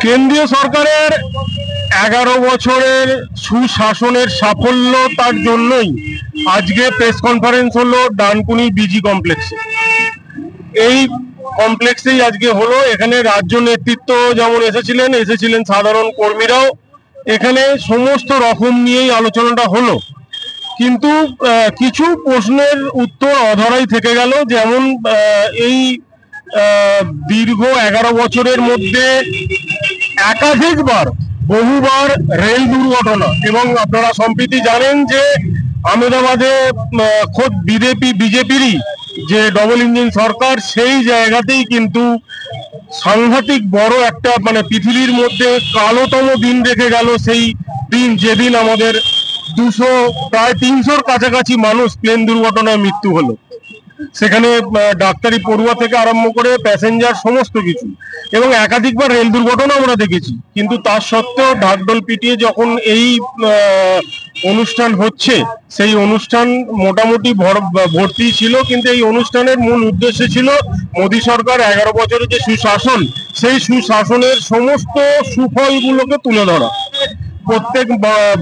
কেন্দ্রীয় সরকারের 11 বছরের সুশাসনের সাফল্য তার জন্যই আজকে প্রেস কনফারেন্স হলো ডানকুনি বিজি কমপ্লেক্সে। এই কমপ্লেক্সেই আজকে হলো। এখানে রাজ্য নেতৃত্ব যেমন এসেছিলেন সাধারণ কর্মীরাও। এখানে সমস্ত রকম নিয়েই আলোচনাটা হলো, কিন্তু কিছু প্রশ্নের উত্তর অধরাই থেকে গেল। যেমন এই দীর্ঘ 11 বছরের মধ্যে একাধিকবার বহুবার রেল দুর্ঘটনা, এবং আপনারা সম্প্রতি জানেন যে আহমেদাবাদে খোদ বিজেপিরই যে ডবল ইঞ্জিন সরকার, সেই জায়গাতেই কিন্তু সাংঘাতিক বড় একটা পৃথিবীর মধ্যে কালোতম দিন রেখে গেল। সেই দিন যেদিন আমাদের প্রায় 300-র কাছাকাছি মানুষ প্লেন দুর্ঘটনায় মৃত্যু হলো। সেখানে ডাক্তারি পড়ুয়া থেকে আরম্ভ করে প্যাসেঞ্জার সমস্ত কিছু, এবং একাধিকবার রেল দুর্ঘটনা আমরা দেখেছি। কিন্তু তার সত্ত্বেও ঢাকঢোল পিটিয়ে যখন এই অনুষ্ঠান হচ্ছে, সেই অনুষ্ঠান মোটামুটি ভর্তি ছিল। কিন্তু এই অনুষ্ঠানের মূল উদ্দেশ্য ছিল মোদী সরকার 11 বছরের যে সুশাসন, সেই সুশাসনের সমস্ত সুফলগুলোকে তুলে ধরা। প্রত্যেক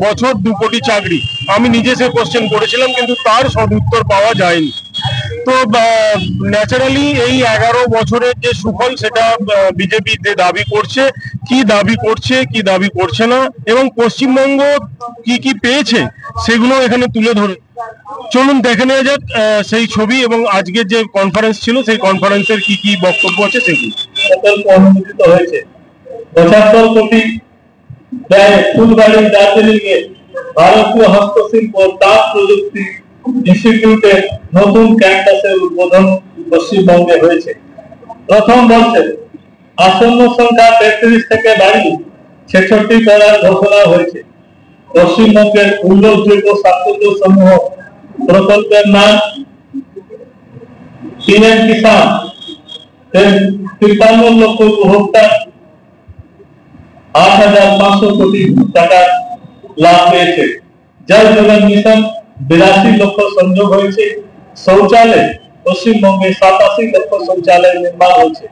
বছর 2 কোটি চাকরি, আমি নিজে সে কোশ্চেন করেছিলাম, কিন্তু তার সদুত্তর পাওয়া যায়নি। তো ন্যাচারালি এই 11 বছরের যে সুফল, সেটা বিজেপি যে দাবি করছে, কি দাবি করছে না, এবং পশ্চিমবঙ্গ কি পেয়েছে সেগুলো এখানে তুলে ধরে। চলুন দেখে নেওয়া যাক সেই ছবি, এবং আজকের যে কনফারেন্স ছিল সেই কনফারেন্সের কি বক্তব্য আছে সেগুলো। অনুমোদিত হয়েছে 75 কোটি ব্যয়ে ফুলবাড়ি দার্জিলিংয়ে ভারতীয় হস্তশিল্প ও তাঁত প্রযুক্তি ইনস্টিটিউটের নতুন ক্যাম্পাসের উদ্বোধন পশ্চিমবঙ্গে হয়েছে। প্রথম বর্ষে আসন্ন সংখ্যা 33 থেকে বাড়ি 66 করার ঘোষণা হয়েছে। পশ্চিমবঙ্গের উল্লেখযোগ্য সাফল্য সমূহ প্রকল্পের নাম পিএম কিষাণ, 53 লক্ষ উপভোক্তা 8,500 কোটি টাকা লাভ পেয়েছে। জল জীবন মিশন 82 লক্ষ সংযোগ হয়েছে। শৌচালয় পশ্চিমবঙ্গে 87 লক্ষ শৌচালয় নির্মাণ হয়েছে।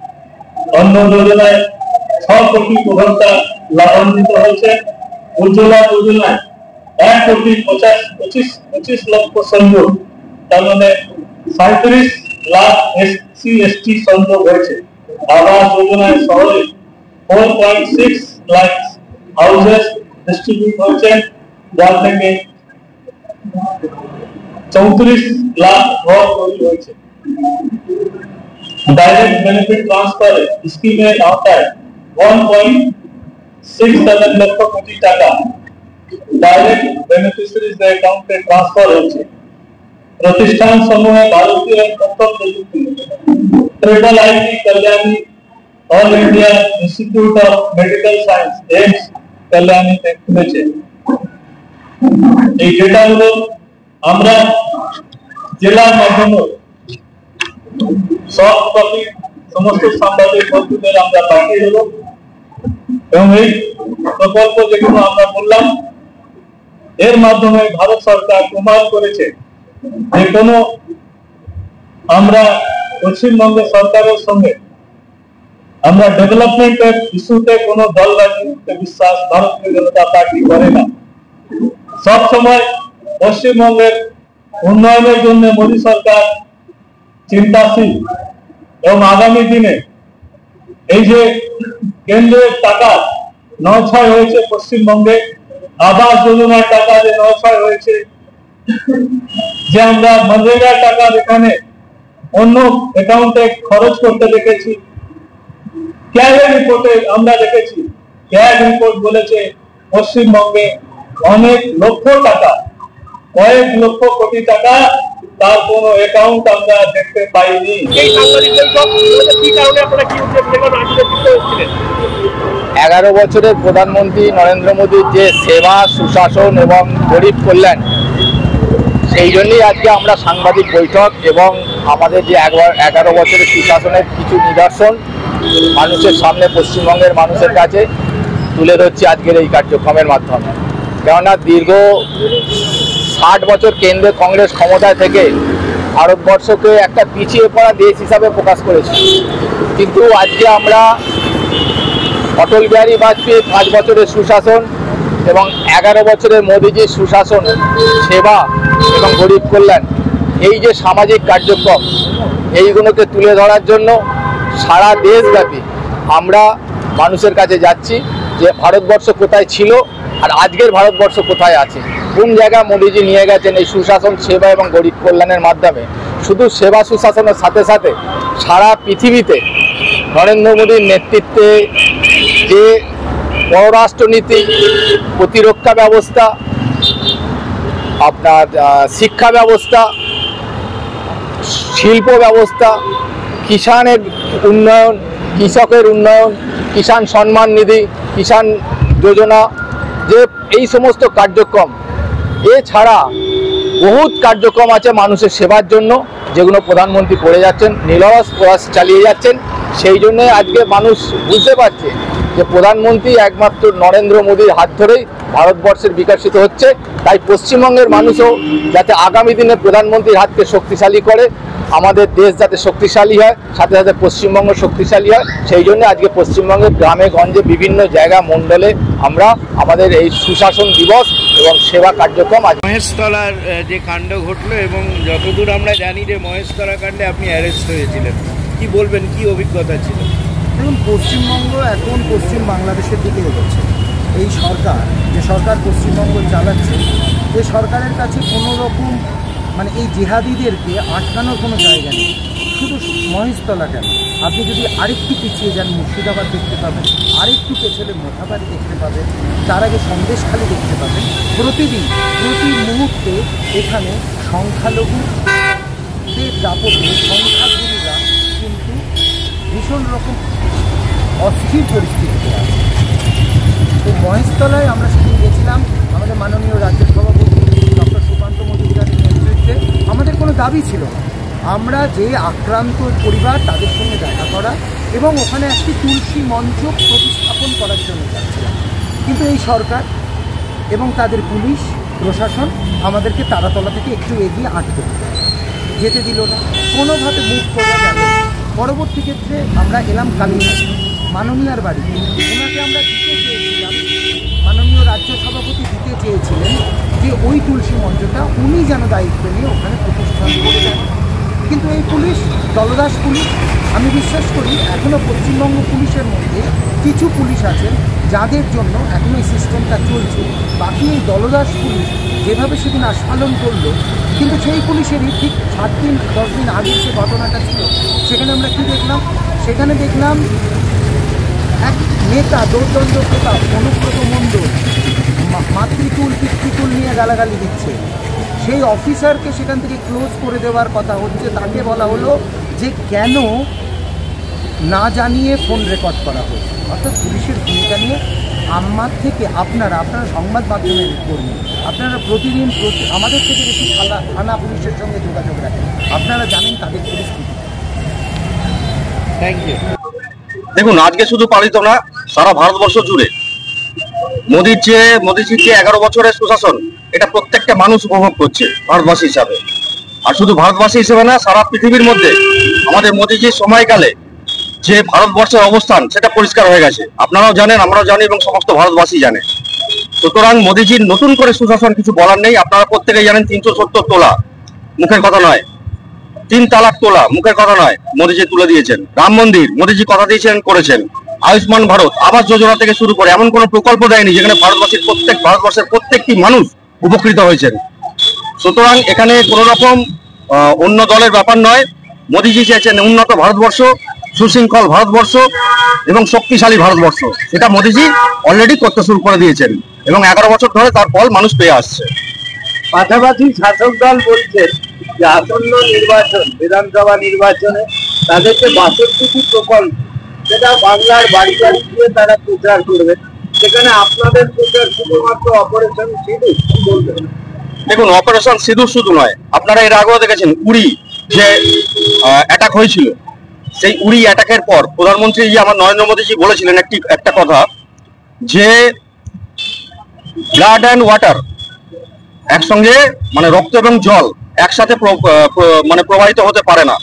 অন্ন যোজনায় 6 কোটি উপভোক্তা লাভান্বিত হয়েছে। উজ্জ্বলা যোজনায় 1 কোটি 25 লক্ষ সংযোগ, তার মানে 37 লাখ SC/ST সংযোগ হয়েছে। আবাস যোজনায় শহরে 4.6 লাখ হাউসেস ডিস্ট্রিবিউট হয়েছে, যার থেকে 34 লাখ ঘর তৈরি হয়েছে। ডাইরেক্ট বেনিফিট ট্রান্সফার স্কিমের আওতায় 1.67 লক্ষ কোটি টাকা ডাইরেক্ট বেনিফিশিয়ারিজদের অ্যাকাউন্টে ট্রান্সফার হয়েছে। প্রতিষ্ঠান সমূহে ভারতীয় তথ্য প্রযুক্তি IIIT Kalyani, all India institute of medical science AIIMS কল্যাণীতে খুলেছে। এই ডেটাগুলো আমরা জেলার মাধ্যমে সফট কপি সমস্ত সাংবাদিক বন্ধুদের আমরা পাঠিয়ে দেব, এবং এই প্রকল্প যেগুলো আমরা বললাম, এর মাধ্যমে ভারত সরকার প্রমাণ করেছে যে কোনো আমরা পশ্চিমবঙ্গ সরকারের সঙ্গে আমরা ডেভেলপমেন্টের ইস্যুতে কোনো দলবাজিতে বিশ্বাস ভারতীয় জনতা পার্টি করে না। সব সময় পশ্চিমবঙ্গের উন্নয়নের জন্য মোদী সরকার চিন্তাশীল, এবং আগামী দিনে এই যে কেন্দ্রের টাকা 9/6 হয়েছে পশ্চিমবঙ্গে, আবাস যোজনার টাকা যে 9/6 হয়েছে, যে আমরা মনরেগার টাকা এখানে অন্য অ্যাকাউন্টে খরচ করতে দেখেছি। ক্যাগের রিপোর্টে আমরা দেখেছি, ক্যাগ রিপোর্ট বলেছে পশ্চিমবঙ্গে অনেক লক্ষ টাকা, কয়েক লক্ষ কোটি টাকা, তার কোনো অ্যাকাউন্ট আমরা দেখতে পাইনি। 11 বছরের প্রধানমন্ত্রী নরেন্দ্র মোদীর যে সেবা, সুশাসন এবং গরিব কল্যাণ, সেই জন্যই আজকে আমরা সাংবাদিক বৈঠক এবং আমাদের যে 11 বছরের সুশাসনের কিছু নিদর্শন মানুষের সামনে, পশ্চিমবঙ্গের মানুষের কাছে তুলে ধরছি আজকের এই কার্যক্রমের মাধ্যমে। কেননা দীর্ঘ 60 বছর কেন্দ্রে কংগ্রেস ক্ষমতায় থেকে ভারতবর্ষকে একটা পিছিয়ে পড়া দেশ হিসাবে প্রকাশ করেছে, কিন্তু আজকে আমরা অটল বিহারী বাজপেয়ী 5 বছরের সুশাসন এবং 11 বছরের মোদিজির সুশাসন, সেবা এবং গরিব কল্যাণ, এই যে সামাজিক কার্যক্রম, এইগুলোকে তুলে ধরার জন্য সারা দেশব্যাপী আমরা মানুষের কাছে যাচ্ছি যে ভারতবর্ষ কোথায় ছিল আর আজকের ভারতবর্ষ কোথায় আছে, কোন জায়গায় মোদিজি নিয়ে গেছেন এই সুশাসন, সেবা এবং গরিব কল্যাণের মাধ্যমে। শুধু সেবা সুশাসনের সাথে সাথে সারা পৃথিবীতে নরেন্দ্র মোদীর নেতৃত্বে যে পররাষ্ট্রনীতি, প্রতিরক্ষা ব্যবস্থা, আপনার শিক্ষা ব্যবস্থা, শিল্প ব্যবস্থা, কিষানের উন্নয়ন, কৃষকের উন্নয়ন, কিষাণ সম্মান নিধি, কিষাণ যোজনা, যে এই সমস্ত কার্যক্রম, এছাড়া বহুত কার্যক্রম আছে মানুষের সেবার জন্য, যেগুলো প্রধানমন্ত্রী করে যাচ্ছেন, নিরলস প্রয়াস চালিয়ে যাচ্ছেন। সেই জন্যে আজকে মানুষ বুঝতে পারছে যে প্রধানমন্ত্রী একমাত্র নরেন্দ্র মোদীর হাত ধরেই ভারতবর্ষের বিকশিত হচ্ছে। তাই পশ্চিমবঙ্গের মানুষও যাতে আগামী দিনে প্রধানমন্ত্রীর হাতকে শক্তিশালী করে, আমাদের দেশ যাতে শক্তিশালী হয়, সাথে সাথে পশ্চিমবঙ্গ শক্তিশালী হয়, সেই জন্য আজকে পশ্চিমবঙ্গের গ্রামে গঞ্জে বিভিন্ন জায়গা মণ্ডলে আমরা আমাদের এই সুশাসন দিবস এবং সেবা কার্যক্রম। মহেশতলার যে কাণ্ড ঘটলো এবং যতদূর আমরা জানি যে মহেশতলা কাণ্ডে আপনি অ্যারেস্ট হয়েছিলেন, কি বলবেন, কি অভিজ্ঞতা ছিল? দেখুন, পশ্চিমবঙ্গ এখন পশ্চিম বাংলাদেশের দিকে এগোচ্ছে। এই সরকার, যে সরকার পশ্চিমবঙ্গ চালাচ্ছে, এই সরকারের কাছে কোনো রকম এই জেহাদিদেরকে আটকানোর কোনো জায়গা নেই। শুধু মহেশতলা কেন, আপনি যদি আরেকটু পিছিয়ে যান মুর্শিদাবাদ দেখতে পাবেন, আরেকটু পেছনে মোথাবাড়ি দেখতে পাবেন, তার আগে সন্দেশখালী দেখতে পাবেন। প্রতিদিন প্রতি মুহূর্তে এখানে সংখ্যালঘুদের দাপটে সংখ্যাগুরুরা কিন্তু ভীষণ রকম অস্থির পরিস্থিতিতে আছে। তো মহেশতলায় আমরা সেদিন গেছিলাম আমাদের মাননীয় রাজ্যের সভাপতি ডক্টর সুকান্ত মজুমদারের নেতৃত্বে। আমাদের কোনো দাবি ছিল না, আমরা যে আক্রান্ত পরিবার তাদের সঙ্গে দেখা করা এবং ওখানে একটি তুলসী মঞ্চ প্রতিস্থাপন করার জন্য যাচ্ছিলাম। কিন্তু এই সরকার এবং তাদের পুলিশ প্রশাসন আমাদেরকে তারাতলা থেকে একটু এগিয়ে আটকে যেতে দিল না, কোনোভাবে মুভ করা গেল। পরবর্তী ক্ষেত্রে আমরা এলাম কালীঘাট মাননীয়ার বাড়িতে, ওনাকে আমরা দিতে চেয়েছিলাম, মাননীয় রাজ্য সভাপতি দিতে চেয়েছিলেন যে ওই তুলসী মঞ্চটা উনি যেন দায়িত্ব নিয়ে ওখানে প্রতিষ্ঠান করে দেন। কিন্তু এই পুলিশ, দলদাস পুলিশ, আমি বিশ্বাস করি এখনও পশ্চিমবঙ্গ পুলিশের মধ্যে কিছু পুলিশ আছেন যাদের জন্য এখনও এই সিস্টেমটা চলছে। বাকি এই দলদাস পুলিশ যেভাবে সেদিন আস্ফালন করলো, কিন্তু সেই পুলিশেরই ঠিক 7 দিন 10 দিন আগের যে ঘটনাটা ছিল, সেখানে আমরা কী দেখলাম? সেখানে দেখলাম এক নেতা, দৌর্দণ্ড নেতা অনুব্রত মণ্ডল মাতৃকুল পিতৃকুল নিয়ে গালাগালি দিচ্ছে। সেই অফিসারকে সেখান থেকে ক্লোজ করে দেওয়ার কথা হচ্ছে। তাকে বলা হলো যে কেন না জানিয়ে ফোন রেকর্ড করা হয়েছে। অর্থাৎ পুলিশের ভূমিকা নিয়ে আমার থেকে আপনারা সংবাদ মাধ্যমের কর্মী, আপনারা প্রতিদিন আমাদের থেকে বেশি থানা পুলিশের সঙ্গে যোগাযোগ রাখেন, আপনারা জানেন তাদের পরিস্থিতি। Thank you. দেখুন, আজকে শুধু পালিত না, সারা ভারতবর্ষ জুড়ে মোদিজির যে 11 বছরের সুশাসন, এটা প্রত্যেকটা মানুষ উপভোগ করছে ভারতবাসী হিসাবে। আর শুধু ভারতবাসী হিসেবে না, সারা পৃথিবীর মধ্যে আমাদের মোদিজির সময়কালে যে ভারতবর্ষের অবস্থান সেটা পরিষ্কার হয়ে গেছে। আপনারাও জানেন, আমরাও জানি এবং সমস্ত ভারতবাসী জানে। সুতরাং মোদিজির নতুন করে সুশাসন কিছু বলার নেই। আপনারা প্রত্যেকেই জানেন 370 তোলা মুখের কথা নয়, 3 তালাক তোলা মুখের কথা নয়, মোদিজি তুলে দিয়েছেন। রাম মন্দির মোদিজি কথা দিয়েছেন, করেছেন। আয়ুষ্মান ভারত, আবাস যোজনা থেকে শুরু করে এমন কোনো প্রকল্প দেয়নি যেখানে ভারতবর্ষের প্রত্যেকটি মানুষ উপকৃত হয়েছেন। সুতরাং এখানে কোনো রকম অন্য দলের ব্যাপার নয়। মোদিজি চেয়েছেন উন্নত ভারতবর্ষ, সুশৃঙ্খল ভারতবর্ষ এবং শক্তিশালী ভারতবর্ষ। এটা মোদিজি অলরেডি করতে শুরু করে দিয়েছেন এবং 11 বছর ধরে তার ফল মানুষ পেয়ে আসছে। পাশাপাশি শাসক দল বলছেন যে আসন্ন নির্বাচন, বিধানসভা নির্বাচনে তাদেরকে 62টি প্রকল্প, সেটা বাংলার বাড়ি বাড়ি গিয়ে তারা প্রচার করবে, সেখানে আপনাদের প্রচার শুধুমাত্র অপারেশন সিঁদুর, কি বলবেন? দেখুন, অপারেশন সিঁদুর শুধু নয়, আপনারা এর আগেও দেখেছেন উড়ি যে অ্যাটাক হয়েছিল, সেই উড়ি অ্যাটাকের পর প্রধানমন্ত্রী আমার নরেন্দ্র মোদীজি বলেছিলেন একটা কথা, যে ব্লাড অ্যান্ড ওয়াটার একসঙ্গে, রক্ত এবং জল একসাথে প্রবাহিত হতে পারে না।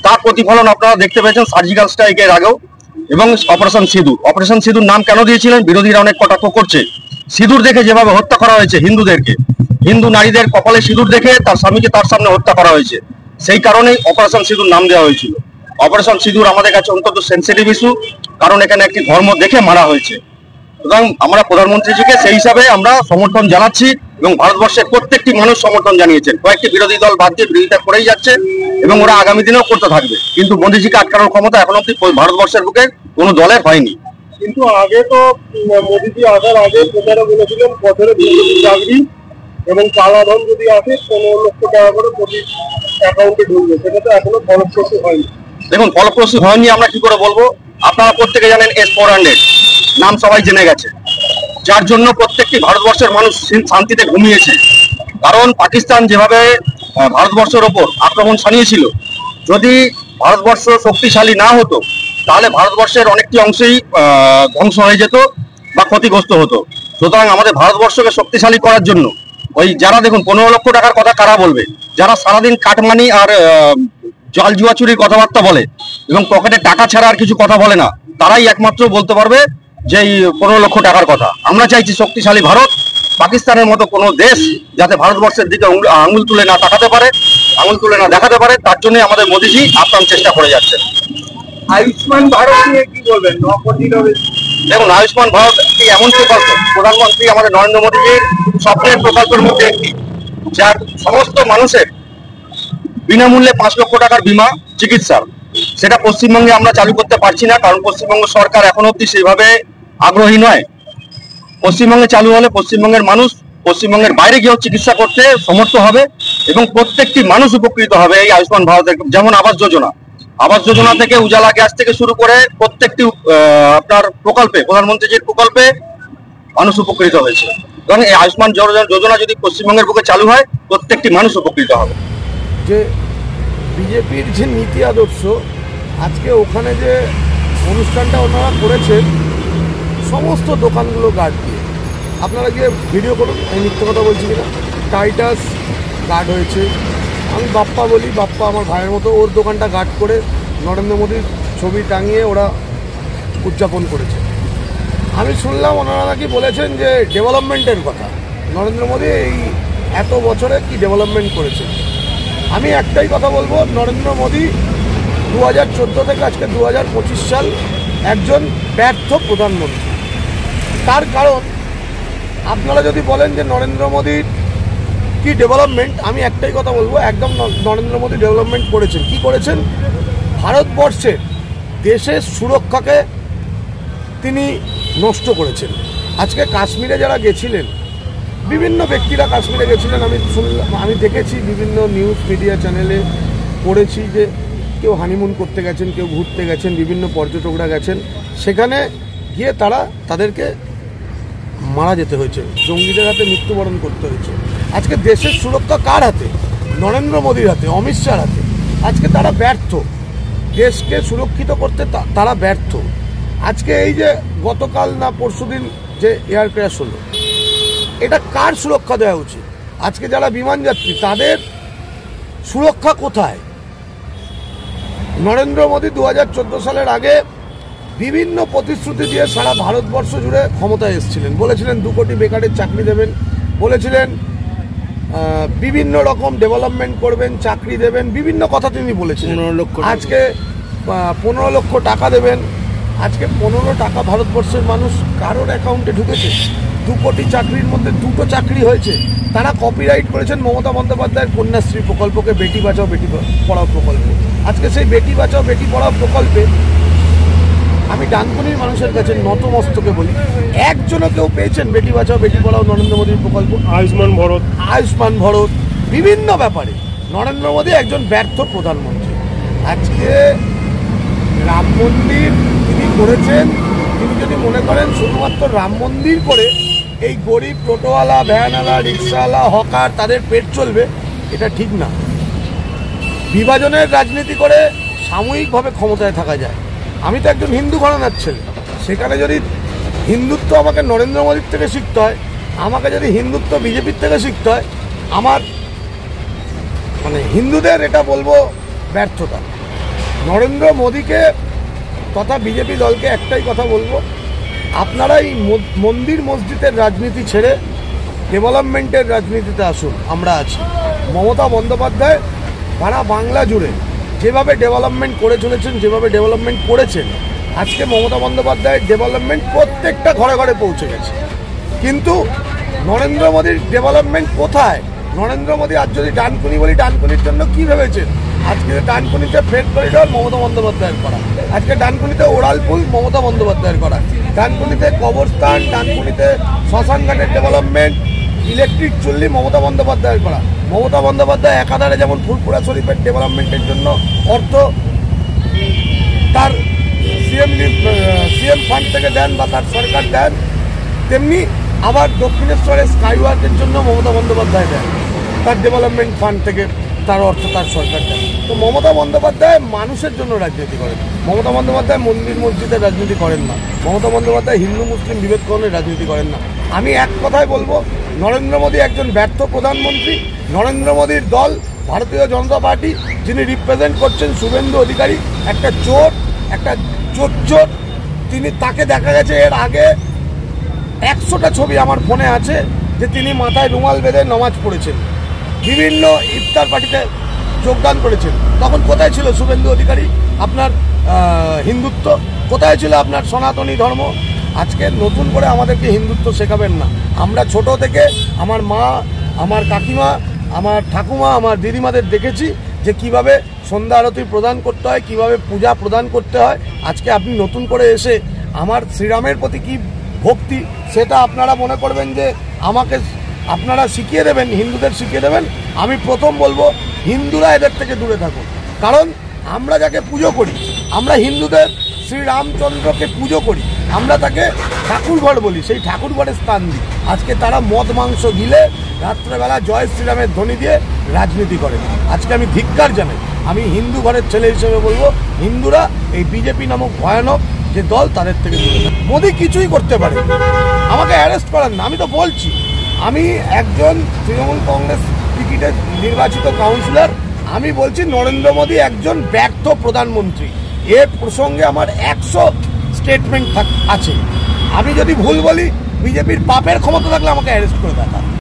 তার প্রতিফলন আপনারা দেখতে পেয়েছেন সার্জিক্যাল স্ট্রাইকের আগেও। এবং অপারেশন সিঁদুর। অপারেশন সিঁদুর নাম কেন দিয়েছিলেন? বিরোধীরা অনেক কটাক্ষ করছে। সিঁদুর দেখে যেভাবে হত্যা করা হয়েছে হিন্দুদেরকে, হিন্দু নারীদের কপালে সিঁদুর দেখে তার স্বামীকে তার সামনে হত্যা করা হয়েছে, সেই কারণেই অপারেশন সিঁদুর নাম দেওয়া হয়েছিল। অপারেশন সিঁদুর আমাদের কাছে অত্যন্ত সেন্সিটিভ ইস্যু, কারণ এখানে একটি ধর্ম দেখে মারা হয়েছে। সুতরাং আমরা প্রধানমন্ত্রীজিকে সেই হিসাবে আমরা সমর্থন জানাচ্ছি এবং ভারতবর্ষের প্রত্যেকটি মানুষ সমর্থন জানিয়েছেন। কয়েকটি বিরোধী দল বাদ দিয়ে বিরোধিতা করেই যাচ্ছে এবং ওরা আগামী দিনেও করতে থাকবে, কিন্তু মোদীজিকে আটকানোর ক্ষমতা এখন অব্দি ভারতবর্ষের বুকে কোনো দলের হয়নি। কিন্তু আগে তো মোদীজি আসার আগে প্রচারে বলেছিলেন বছরে 2 কোটি চাকরি এবং কালাধন যদি আসে 15 লক্ষ টাকা করে প্রতি অ্যাকাউন্টে ঢুকবে, সেটা তো এখনো ফলপ্রসূ হয়নি। দেখুন, ফলপ্রসূ হয়নি আমরা কি করে বলবো? আপনারা প্রত্যেকে জানেন S-400 নাম সবাই জেনে গেছে, যার জন্য প্রত্যেকটি ভারতবর্ষের মানুষ শান্তিতে ঘুমিয়েছে। কারণ পাকিস্তান যেভাবে ভারতবর্ষের ওপর আক্রমণ শানিয়েছিল, যদি ভারতবর্ষ শক্তিশালী না হতো তাহলে ভারতবর্ষের অনেকটি অংশেই ধ্বংস হয়ে যেত বা ক্ষতিগ্রস্ত হতো। সুতরাং আমাদের ভারতবর্ষকে শক্তিশালী করার জন্য ওই যারা দেখুন 15 লক্ষ টাকার কথা কারা বলবে? যারা সারাদিন কাটমানি আর জাল জুয়া চুরির কথাবার্তা বলে এবং পকেটে টাকা ছাড়া আর কিছু কথা বলে না, তারাই একমাত্র বলতে পারবে যে এই 15 লক্ষ টাকার কথা। আমরা চাইছি শক্তিশালী ভারত, পাকিস্তানের মতো কোনো দেশ যাতে ভারতবর্ষের দিকে আঙুল তুলে না তাকাতে পারে, আঙুল তুলে না দেখাতে পারে, তার জন্য আমাদের মোদীজি আপ্রাণ চেষ্টা করে যাচ্ছেন। আয়ুষ্মান ভারত নিয়ে কি বলবেন? 9 কোটিরও বেশি। দেখুন, আয়ুষ্মান ভারত একটি এমন প্রকল্প, প্রধানমন্ত্রী আমাদের নরেন্দ্র মোদীজির স্বপ্নের প্রকল্পের মধ্যে একটি, যার সমস্ত মানুষের বিনামূল্যে 5 লক্ষ টাকার বীমা চিকিৎসা, সেটা পশ্চিমবঙ্গে আমরা চালু করতে পারছি না, কারণ পশ্চিমবঙ্গ সরকার এখন অব্দি সেইভাবে আগ্রহী নয়। পশ্চিমবঙ্গে চালু হলে পশ্চিমবঙ্গের মানুষ পশ্চিমবঙ্গের বাইরে গিয়েও চিকিৎসা করতে সমর্থ হবে এবং প্রত্যেকটি মানুষ উপকৃত হবে এই আয়ুষ্মান ভারতের। যেমন আবাস যোজনা থেকে উজালা গ্যাস থেকে শুরু করে প্রত্যেকটি আপনার প্রকল্পে, প্রধানমন্ত্রীজির প্রকল্পে মানুষ উপকৃত হয়েছে। কারণ এই আয়ুষ্মান যোজনা যদি পশ্চিমবঙ্গের বুকে চালু হয়, প্রত্যেকটি মানুষ উপকৃত হবে। যে বিজেপির যে নীতি আদর্শ, আজকে ওখানে যে অনুষ্ঠানটা ওনারা করেছেন সমস্ত দোকানগুলো গার্ড দিয়ে, আপনারা গিয়ে ভিডিও করুন, আমি মিথ্যে কথা বলছি কিনা। টাইটাস গার্ড হয়েছে, আমি বাপ্পা বলি, বাপ্পা আমার ভাইয়ের মতো, ওর দোকানটা গার্ড করে নরেন্দ্র মোদীর ছবি টাঙিয়ে ওরা উদযাপন করেছে। আমি শুনলাম ওনারা নাকি বলেছেন যে ডেভেলপমেন্টের কথা, নরেন্দ্র মোদী এই এত বছরে কি ডেভেলপমেন্ট করেছে। আমি একটাই কথা বলবো, নরেন্দ্র মোদী 2014 থেকে আজকে 2025 সাল একজন ব্যর্থ প্রধানমন্ত্রী। তার কারণ আপনারা যদি বলেন যে নরেন্দ্র মোদীর কি ডেভেলপমেন্ট, আমি একটাই কথা বলবো, একদম নরেন্দ্র মোদী ডেভেলপমেন্ট করেছেন। কি করেছেন? ভারতবর্ষের দেশের সুরক্ষাকে তিনি নষ্ট করেছেন। আজকে কাশ্মীরে যারা গেছিলেন, বিভিন্ন ব্যক্তিরা কাশ্মীরে গেছিলেন, আমি দেখেছি বিভিন্ন নিউজ মিডিয়া চ্যানেলে পড়েছি যে কেউ হানিমুন করতে গেছেন, কেউ ঘুরতে গেছেন, বিভিন্ন পর্যটকরা গেছেন, সেখানে গিয়ে তাদেরকে মারা যেতে হয়েছে, জঙ্গিদের হাতে মৃত্যুবরণ করতে হয়েছে। আজকে দেশের সুরক্ষা কার হাতে? নরেন্দ্র মোদীর হাতে, অমিত শাহর হাতে। আজকে তারা ব্যর্থ, দেশকে সুরক্ষিত করতে তারা ব্যর্থ। আজকে এই যে গতকাল না পরশুদিন যে এয়ার ক্র্যাশ হলো, এটা কার সুরক্ষা দেওয়া উচিত? আজকে যারা বিমান যাত্রী তাদের সুরক্ষা কোথায়? নরেন্দ্র মোদী 2014 সালের আগে বিভিন্ন প্রতিশ্রুতি দিয়ে সারা ভারতবর্ষ জুড়ে ক্ষমতায় এসেছিলেন। বলেছিলেন 2 কোটি বেকারের চাকরি দেবেন, বলেছিলেন বিভিন্ন রকম ডেভেলপমেন্ট করবেন, চাকরি দেবেন, বিভিন্ন কথা তিনি বলেছিলেন। 15 লক্ষ, আজকে 15 লক্ষ টাকা দেবেন। আজকে 15 টাকা ভারতবর্ষের মানুষ কারোর অ্যাকাউন্টে ঢুকেছে? 2 কোটি চাকরির মধ্যে 2টো চাকরি হয়েছে। তারা কপিরাইট করেছেন মমতা বন্দ্যোপাধ্যায়ের কন্যাশ্রী প্রকল্পকে, বেটি বাঁচাও বেটি পড়াও প্রকল্প। আজকে সেই বেটি বাঁচাও বেটি পড়াও প্রকল্পে আমি ডানকুনির মানুষের কাছে নতমস্তকে বলি, একজনও কেউ পেয়েছেন বেটি বাঁচাও বেটি পড়াও নরেন্দ্র মোদীর প্রকল্প? আয়ুষ্মান ভারত বিভিন্ন ব্যাপারে নরেন্দ্র মোদী একজন ব্যর্থ প্রধানমন্ত্রী। আজকে রাম মন্দির তিনি করেছেন, তিনি যদি মনে করেন শুধুমাত্র রাম মন্দির করে এই গরিব টোটোওয়ালা, ভ্যানওয়ালা, রিক্সাওয়ালা, হকার তাদের পেট চলবে, এটা ঠিক না। বিভাজনের রাজনীতি করে সাময়িকভাবে ক্ষমতায় থাকা যায়। আমি তো একজন হিন্দু ঘরানার ছেলে, সেখানে যদি হিন্দুত্ব আমাকে নরেন্দ্র মোদীর থেকে শিখতে হয়, আমাকে যদি হিন্দুত্ব বিজেপির থেকে শিখতে হয়, আমার হিন্দুদের এটা বলবো ব্যর্থতা। নরেন্দ্র মোদীকে তথা বিজেপি দলকে একটাই কথা বলবো, আপনারা এই মন্দির মসজিদের রাজনীতি ছেড়ে ডেভেলপমেন্টের রাজনীতিতে আসুন। আমরা আছি। মমতা বন্দ্যোপাধ্যায় সারা বাংলা জুড়ে যেভাবে ডেভেলপমেন্ট করে চলেছেন, যেভাবে ডেভেলপমেন্ট করেছেন, আজকে মমতা বন্দ্যোপাধ্যায়ের ডেভেলপমেন্ট প্রত্যেকটা ঘরে ঘরে পৌঁছে গেছে। কিন্তু নরেন্দ্র মোদীর ডেভেলপমেন্ট কোথায়? নরেন্দ্র মোদী আজ যদি ডানকুনি বলি, ডানকুনির জন্য কি ভেবেছেন? আজকে ডানকুনিতে ফ্রেড করিডর মমতা বন্দ্যোপাধ্যায়ের করা, আজকে ডানকুনিতে ওড়ালপুল মমতা বন্দ্যোপাধ্যায়ের করা, ডানকুনিতে কবরস্থান, ডানকুনিতে শ্মশান ঘাটের ডেভেলপমেন্ট, ইলেকট্রিক চুল্লি মমতা বন্দ্যোপাধ্যায়ের করা। মমতা বন্দ্যোপাধ্যায় একাধারে যেমন ফুরফুরা শরীফের ডেভেলপমেন্টের জন্য অর্থ তার সিএম ফান্ড থেকে দেন বা তার সরকার দেন, তেমনি আবার দক্ষিণেশ্বরের স্কাইওয়ার্কের জন্য মমতা বন্দ্যোপাধ্যায় দেন, তার ডেভেলপমেন্ট ফান্ড থেকে তার অর্থ তার সরকার দেন। তো মমতা বন্দ্যোপাধ্যায় মানুষের জন্য রাজনীতি করেন। মমতা বন্দ্যোপাধ্যায় মন্দির মসজিদের রাজনীতি করেন না। মমতা বন্দ্যোপাধ্যায় হিন্দু মুসলিম বিভেদকরণের রাজনীতি করেন না। আমি এক কথাই বলবো, নরেন্দ্র মোদী একজন ব্যর্থ প্রধানমন্ত্রী। নরেন্দ্র মোদীর দল ভারতীয় জনতা পার্টি, যিনি রিপ্রেজেন্ট করছেন শুভেন্দু অধিকারী, একটা চোর, একটা চোর। তিনি, তাকে দেখা গেছে এর আগে 100টা ছবি আমার ফোনে আছে যে তিনি মাথায় রুমাল বেঁধে নামাজ পড়েছেন, বিভিন্ন ইফতার পার্টিতে যোগদান করেছেন। তখন কোথায় ছিল শুভেন্দু অধিকারী? আপনার হিন্দুত্ব কোথায় ছিল? আপনার সনাতনী ধর্ম। আজকে নতুন করে আমাদেরকে হিন্দুত্ব শেখাবেন না। আমরা ছোট থেকে আমার মা, আমার কাকিমা, আমার ঠাকুমা, আমার দিদিমাদের দেখেছি যে কিভাবে সন্ধ্যা আরতি প্রদান করতে হয়, কিভাবে পূজা প্রদান করতে হয়। আজকে আপনি নতুন করে এসে আমার শ্রীরামের প্রতি কি ভক্তি, সেটা আপনারা মনে করবেন যে আমাকে আপনারা শিখিয়ে দেবেন, হিন্দুদের শিখিয়ে দেবেন। আমি প্রথম বলবো, হিন্দুরা এদের থেকে দূরে থাকুন। কারণ আমরা যাকে পুজো করি, আমরা হিন্দুদের শ্রীরামচন্দ্রকে পুজো করি, আমরা তাকে ঠাকুরঘর বলি, সেই ঠাকুরঘরের স্থান দিই। আজকে তারা মদ মাংস গিলে রাত্রেবেলা জয় শ্রীরামের ধ্বনি দিয়ে রাজনীতি করে। আজকে আমি ধিক্কার জানাই। আমি হিন্দু ঘরের ছেলে হিসেবে বলবো, হিন্দুরা এই বিজেপি নামক ভয়ানক যে দল, তাদের থেকে দূরে থাকে। মোদী কিছুই করতে পারে, আমাকে অ্যারেস্ট করেন না। আমি তো বলছি, আমি একজন তৃণমূল কংগ্রেস টিকিটে নির্বাচিত কাউন্সিলর। আমি বলছি নরেন্দ্র মোদী একজন ব্যর্থ প্রধানমন্ত্রী। এর প্রসঙ্গে আমার 100 স্টেটমেন্ট আছে। আমি যদি ভুল বলি, বিজেপির পাপের ক্ষমতা থাকলে আমাকে অ্যারেস্ট করে দেখা।